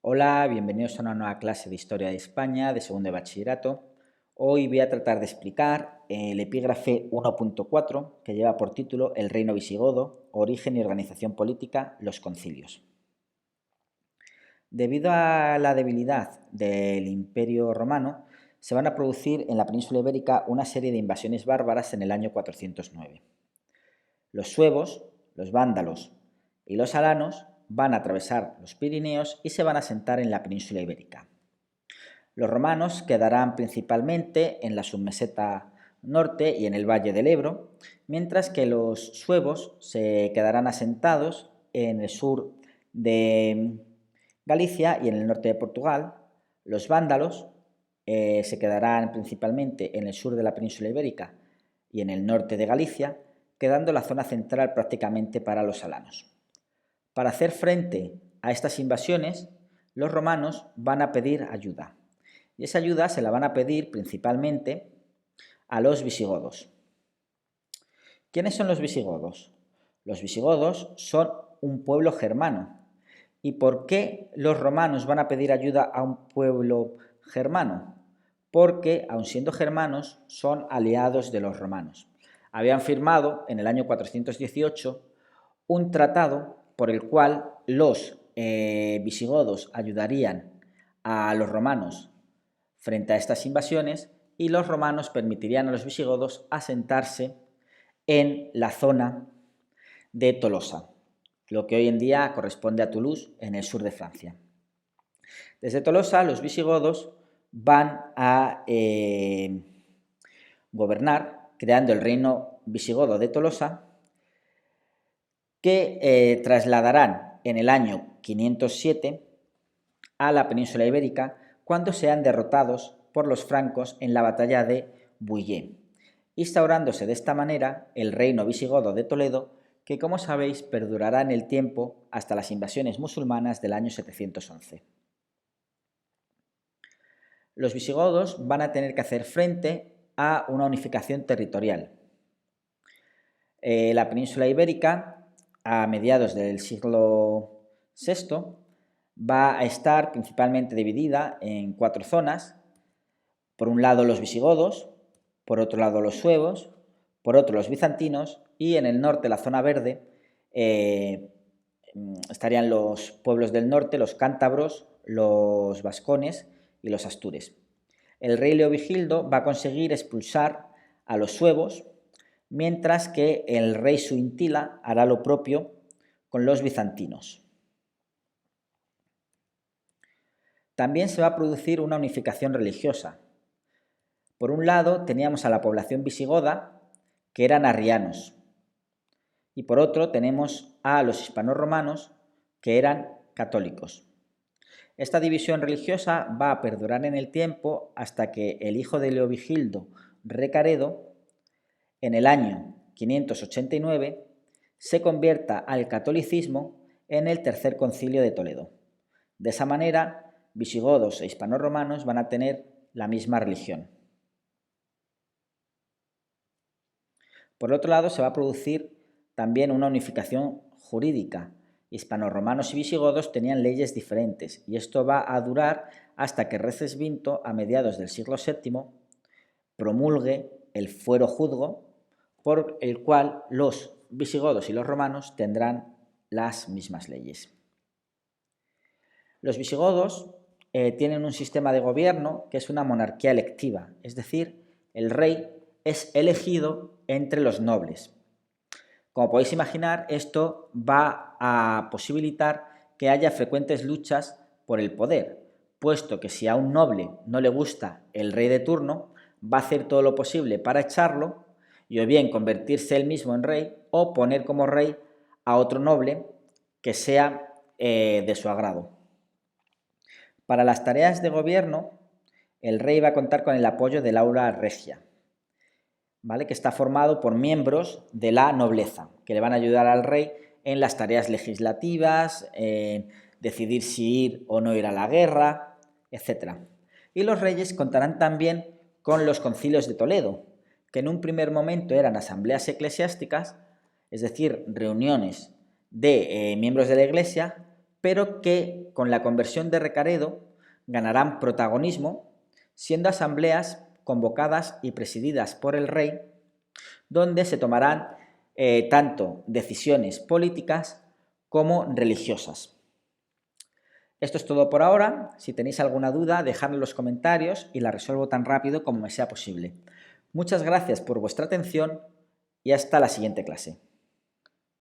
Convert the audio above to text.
Hola, bienvenidos a una nueva clase de Historia de España de segundo de bachillerato. Hoy voy a tratar de explicar el epígrafe 1.4 que lleva por título El reino visigodo, origen y organización política, los concilios. Debido a la debilidad del Imperio romano, se van a producir en la península ibérica una serie de invasiones bárbaras en el año 409. Los suevos, los vándalos y los alanos van a atravesar los Pirineos y se van a asentar en la península ibérica. Los romanos quedarán principalmente en la submeseta norte y en el valle del Ebro, mientras que los suevos se quedarán asentados en el sur de Galicia y en el norte de Portugal. Los vándalos se quedarán principalmente en el sur de la península ibérica y en el norte de Galicia, quedando la zona central prácticamente para los alanos. Para hacer frente a estas invasiones, los romanos van a pedir ayuda. Y esa ayuda se la van a pedir principalmente a los visigodos. ¿Quiénes son los visigodos? Los visigodos son un pueblo germano. ¿Y por qué los romanos van a pedir ayuda a un pueblo germano? Porque, aun siendo germanos, son aliados de los romanos. Habían firmado en el año 418 un tratado por el cual los visigodos ayudarían a los romanos frente a estas invasiones y los romanos permitirían a los visigodos asentarse en la zona de Tolosa, lo que hoy en día corresponde a Toulouse, en el sur de Francia. Desde Tolosa, los visigodos van a gobernar, creando el reino visigodo de Tolosa, que trasladarán en el año 507 a la península ibérica cuando sean derrotados por los francos en la batalla de Bouillé, instaurándose de esta manera el reino visigodo de Toledo, que como sabéis perdurará en el tiempo hasta las invasiones musulmanas del año 711. Los visigodos van a tener que hacer frente a una unificación territorial. La península ibérica, a mediados del siglo VI, va a estar principalmente dividida en 4 zonas. Por un lado los visigodos, por otro lado los suevos, por otro los bizantinos y en el norte, la zona verde, estarían los pueblos del norte, los cántabros, los vascones y los astures. El rey Leovigildo va a conseguir expulsar a los suevos, mientras que el rey Suintila hará lo propio con los bizantinos. También se va a producir una unificación religiosa. Por un lado teníamos a la población visigoda, que eran arrianos, y por otro tenemos a los hispanorromanos, que eran católicos. Esta división religiosa va a perdurar en el tiempo hasta que el hijo de Leovigildo, Recaredo, en el año 589, se convierta al catolicismo en el Tercer Concilio de Toledo. De esa manera, visigodos e hispanorromanos van a tener la misma religión. Por otro lado, se va a producir también una unificación jurídica. Hispanorromanos y visigodos tenían leyes diferentes y esto va a durar hasta que Recesvinto, a mediados del siglo VII, promulgue el fuero juzgo, por el cual los visigodos y los romanos tendrán las mismas leyes. Los visigodos tienen un sistema de gobierno que es una monarquía electiva, es decir, el rey es elegido entre los nobles. Como podéis imaginar, esto va a posibilitar que haya frecuentes luchas por el poder, puesto que si a un noble no le gusta el rey de turno, va a hacer todo lo posible para echarlo y o bien convertirse él mismo en rey o poner como rey a otro noble que sea de su agrado. Para las tareas de gobierno, el rey va a contar con el apoyo del aula regia, ¿vale? Que está formado por miembros de la nobleza, que le van a ayudar al rey en las tareas legislativas, decidir si ir o no ir a la guerra, etc. Y los reyes contarán también con los concilios de Toledo, que en un primer momento eran asambleas eclesiásticas, es decir, reuniones de miembros de la Iglesia, pero que con la conversión de Recaredo ganarán protagonismo, siendo asambleas convocadas y presididas por el rey, donde se tomarán tanto decisiones políticas como religiosas. Esto es todo por ahora. Si tenéis alguna duda, dejadme en los comentarios y la resuelvo tan rápido como me sea posible. Muchas gracias por vuestra atención y hasta la siguiente clase.